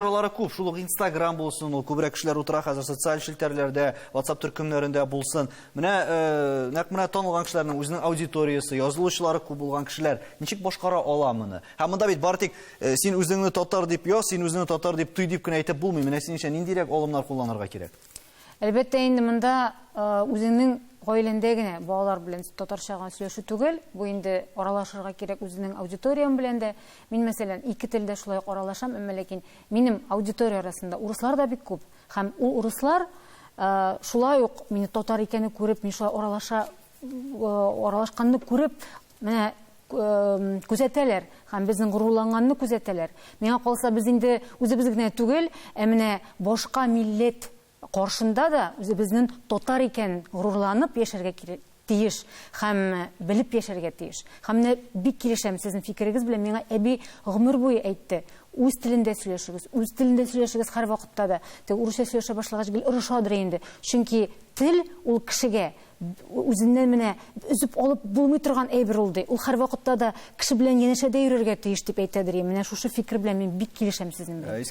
Күп, шулық Instagram болсын, ол көбірек кішілер отыра қазір социаль шілтерлерде, WhatsApp түркімлерінде болсын. Мына танылған кішілердің өзінің аудиториясы, yazылушылары көп болған кішілер, нешік башқара аламыны? Мұнда бет бар тек, сен өзіңні татар деп, сен өзіңні татар деп, туй деп күн әйтіп болмай, міне сен үшін нендерек олымлар қолданырға керек? Әлбәттә инде монда үзеңнең гаиләңдәгенә балалар белән татарча сөйләшү түгел, бу инде аралашырга кирәк үзенең аудиториям белән дә. Мин мәсәлән ике телдә шулай аралашам, әмма ләкин минем аудитория арасында урыслар да бик күп. Һәм ул урыслар шулай ук мине татар икәнне күреп, мин шулай аралашканны күреп, менә күзәтәләр һәм безнең горурланганны күзәтәләр. Миңа калса без инде үзебез генә түгел, ә менә башка милләт Коршында да үзебезнең татар икән горурланып яшәргә тиеш һәм белеп яшәргә тиеш. Һәм бик килешәм сезнең фикерегез белән. Миңа әби гомер буе әйтте: үз телендә сөйләшегез һәр вакытта да. Урысча сөйләшә башлагач гел ырышадыр инде. Чөнки тел ул кешегә үзеннән менә үзеп алып булмый торган әйбер ул ди. Ул һәр вакытта да кеше белән янәшәдә йөрергә тиеш дип әйтәдер. Менә шушы фикер белән мин бик килешәм сезнең белән.